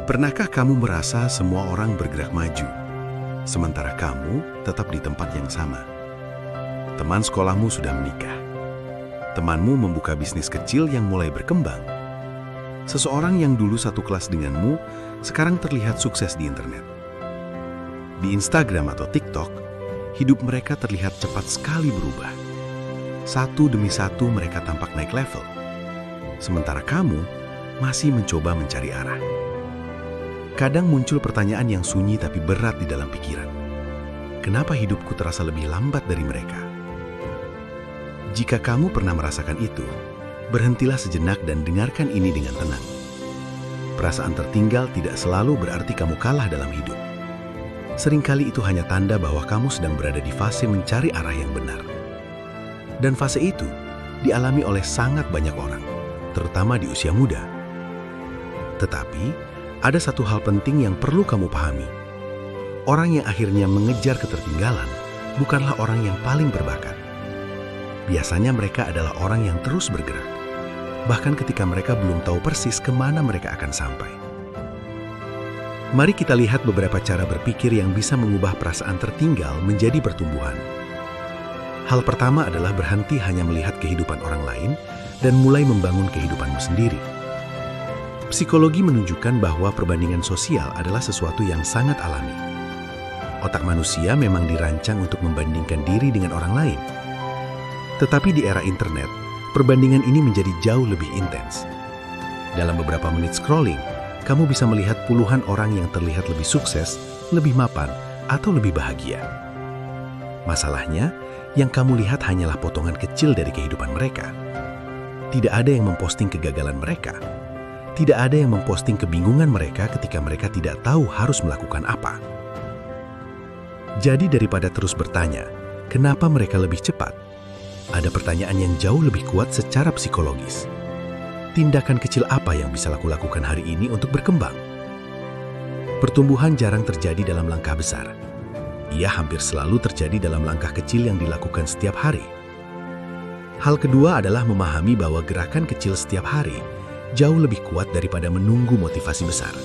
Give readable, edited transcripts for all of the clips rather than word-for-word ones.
Pernahkah kamu merasa semua orang bergerak maju, sementara kamu tetap di tempat yang sama? Teman sekolahmu sudah menikah. Temanmu membuka bisnis kecil yang mulai berkembang. Seseorang yang dulu satu kelas denganmu, sekarang terlihat sukses di internet. Di Instagram atau TikTok, hidup mereka terlihat cepat sekali berubah. Satu demi satu mereka tampak naik level. Sementara kamu masih mencoba mencari arah. Kadang muncul pertanyaan yang sunyi tapi berat di dalam pikiran. Kenapa hidupku terasa lebih lambat dari mereka? Jika kamu pernah merasakan itu, berhentilah sejenak dan dengarkan ini dengan tenang. Perasaan tertinggal tidak selalu berarti kamu kalah dalam hidup. Seringkali itu hanya tanda bahwa kamu sedang berada di fase mencari arah yang benar. Dan fase itu dialami oleh sangat banyak orang, terutama di usia muda. Tetapi, ada satu hal penting yang perlu kamu pahami. Orang yang akhirnya mengejar ketertinggalan bukanlah orang yang paling berbakat. Biasanya mereka adalah orang yang terus bergerak, bahkan ketika mereka belum tahu persis kemana mereka akan sampai. Mari kita lihat beberapa cara berpikir yang bisa mengubah perasaan tertinggal menjadi pertumbuhan. Hal pertama adalah berhenti hanya melihat kehidupan orang lain dan mulai membangun kehidupanmu sendiri. Psikologi menunjukkan bahwa perbandingan sosial adalah sesuatu yang sangat alami. Otak manusia memang dirancang untuk membandingkan diri dengan orang lain. Tetapi di era internet, perbandingan ini menjadi jauh lebih intens. Dalam beberapa menit scrolling, kamu bisa melihat puluhan orang yang terlihat lebih sukses, lebih mapan, atau lebih bahagia. Masalahnya, yang kamu lihat hanyalah potongan kecil dari kehidupan mereka. Tidak ada yang memposting kegagalan mereka. Tidak ada yang memposting kebingungan mereka ketika mereka tidak tahu harus melakukan apa. Jadi daripada terus bertanya, kenapa mereka lebih cepat? Ada pertanyaan yang jauh lebih kuat secara psikologis. Tindakan kecil apa yang bisa aku lakukan hari ini untuk berkembang? Pertumbuhan jarang terjadi dalam langkah besar. Ia hampir selalu terjadi dalam langkah kecil yang dilakukan setiap hari. Hal kedua adalah memahami bahwa gerakan kecil setiap hari jauh lebih kuat daripada menunggu motivasi besar.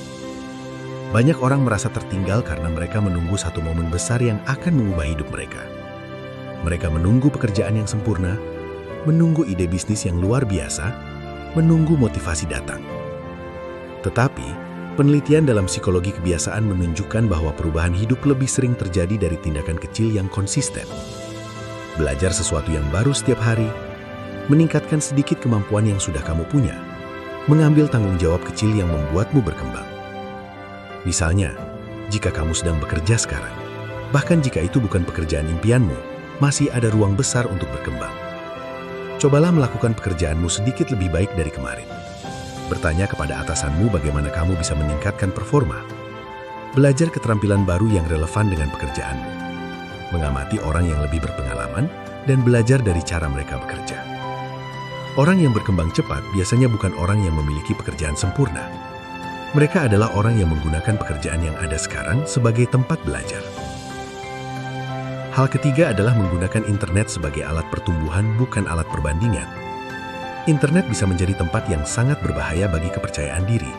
Banyak orang merasa tertinggal karena mereka menunggu satu momen besar yang akan mengubah hidup mereka. Mereka menunggu pekerjaan yang sempurna, menunggu ide bisnis yang luar biasa, menunggu motivasi datang. Tetapi, penelitian dalam psikologi kebiasaan menunjukkan bahwa perubahan hidup lebih sering terjadi dari tindakan kecil yang konsisten. Belajar sesuatu yang baru setiap hari, meningkatkan sedikit kemampuan yang sudah kamu punya, mengambil tanggung jawab kecil yang membuatmu berkembang. Misalnya, jika kamu sedang bekerja sekarang, bahkan jika itu bukan pekerjaan impianmu, masih ada ruang besar untuk berkembang. Cobalah melakukan pekerjaanmu sedikit lebih baik dari kemarin. Bertanya kepada atasanmu bagaimana kamu bisa meningkatkan performa. Belajar keterampilan baru yang relevan dengan pekerjaanmu. Mengamati orang yang lebih berpengalaman dan belajar dari cara mereka bekerja. Orang yang berkembang cepat biasanya bukan orang yang memiliki pekerjaan sempurna. Mereka adalah orang yang menggunakan pekerjaan yang ada sekarang sebagai tempat belajar. Hal ketiga adalah menggunakan internet sebagai alat pertumbuhan, bukan alat perbandingan. Internet bisa menjadi tempat yang sangat berbahaya bagi kepercayaan diri,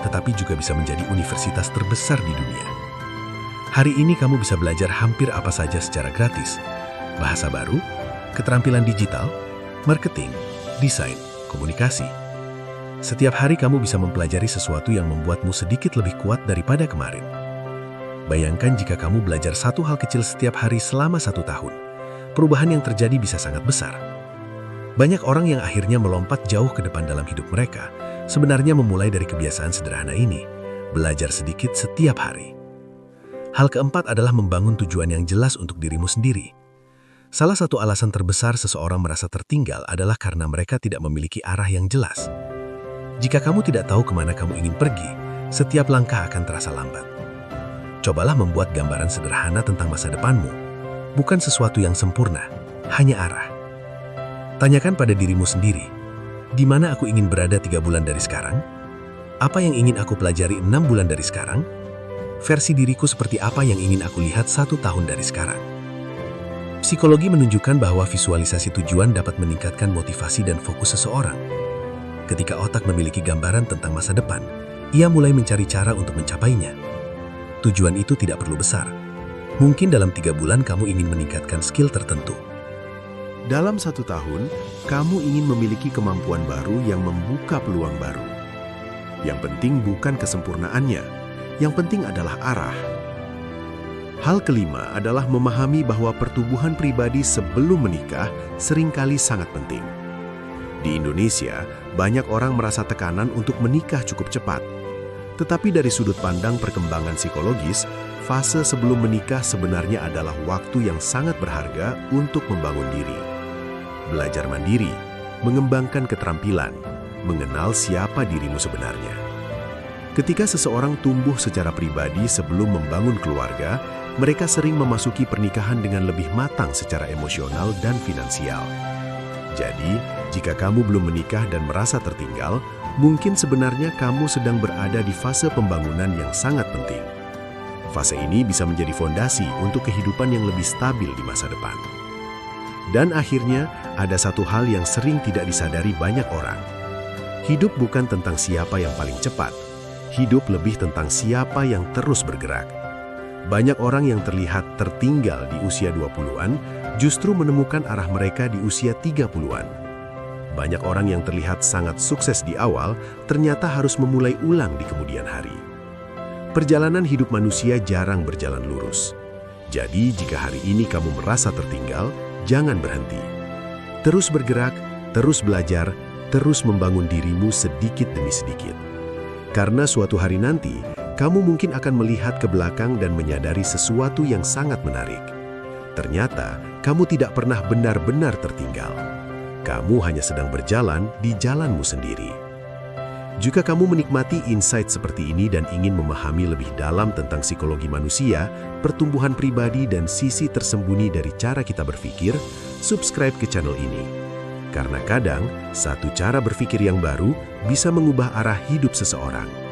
tetapi juga bisa menjadi universitas terbesar di dunia. Hari ini kamu bisa belajar hampir apa saja secara gratis. Bahasa baru, keterampilan digital, marketing, desain, komunikasi. Setiap hari kamu bisa mempelajari sesuatu yang membuatmu sedikit lebih kuat daripada kemarin. Bayangkan jika kamu belajar satu hal kecil setiap hari selama 1 tahun. Perubahan yang terjadi bisa sangat besar. Banyak orang yang akhirnya melompat jauh ke depan dalam hidup mereka, sebenarnya memulai dari kebiasaan sederhana ini, belajar sedikit setiap hari. Hal keempat adalah membangun tujuan yang jelas untuk dirimu sendiri. Salah satu alasan terbesar seseorang merasa tertinggal adalah karena mereka tidak memiliki arah yang jelas. Jika kamu tidak tahu kemana kamu ingin pergi, setiap langkah akan terasa lambat. Cobalah membuat gambaran sederhana tentang masa depanmu. Bukan sesuatu yang sempurna, hanya arah. Tanyakan pada dirimu sendiri, di mana aku ingin berada 3 bulan dari sekarang? Apa yang ingin aku pelajari 6 bulan dari sekarang? Versi diriku seperti apa yang ingin aku lihat 1 tahun dari sekarang? Psikologi menunjukkan bahwa visualisasi tujuan dapat meningkatkan motivasi dan fokus seseorang. Ketika otak memiliki gambaran tentang masa depan, Ia mulai mencari cara untuk mencapainya. Tujuan itu tidak perlu besar. Mungkin dalam 3 bulan kamu ingin meningkatkan skill tertentu. Dalam 1 tahun, kamu ingin memiliki kemampuan baru yang membuka peluang baru. Yang penting bukan kesempurnaannya, yang penting adalah arah. Hal kelima adalah memahami bahwa pertumbuhan pribadi sebelum menikah seringkali sangat penting. Di Indonesia, banyak orang merasa tekanan untuk menikah cukup cepat. Tetapi dari sudut pandang perkembangan psikologis, fase sebelum menikah sebenarnya adalah waktu yang sangat berharga untuk membangun diri. Belajar mandiri, mengembangkan keterampilan, mengenal siapa dirimu sebenarnya. Ketika seseorang tumbuh secara pribadi sebelum membangun keluarga, mereka sering memasuki pernikahan dengan lebih matang secara emosional dan finansial. Jadi, jika kamu belum menikah dan merasa tertinggal, mungkin sebenarnya kamu sedang berada di fase pembangunan yang sangat penting. Fase ini bisa menjadi fondasi untuk kehidupan yang lebih stabil di masa depan. Dan akhirnya, ada satu hal yang sering tidak disadari banyak orang. Hidup bukan tentang siapa yang paling cepat. Hidup lebih tentang siapa yang terus bergerak. Banyak orang yang terlihat tertinggal di usia 20-an justru menemukan arah mereka di usia 30-an. Banyak orang yang terlihat sangat sukses di awal ternyata harus memulai ulang di kemudian hari. Perjalanan hidup manusia jarang berjalan lurus. Jadi, jika hari ini kamu merasa tertinggal, jangan berhenti. Terus bergerak, terus belajar, terus membangun dirimu sedikit demi sedikit. Karena suatu hari nanti, kamu mungkin akan melihat ke belakang dan menyadari sesuatu yang sangat menarik. Ternyata, kamu tidak pernah benar-benar tertinggal. Kamu hanya sedang berjalan di jalanmu sendiri. Jika kamu menikmati insight seperti ini dan ingin memahami lebih dalam tentang psikologi manusia, pertumbuhan pribadi dan sisi tersembunyi dari cara kita berpikir, subscribe ke channel ini. Karena kadang, satu cara berpikir yang baru bisa mengubah arah hidup seseorang.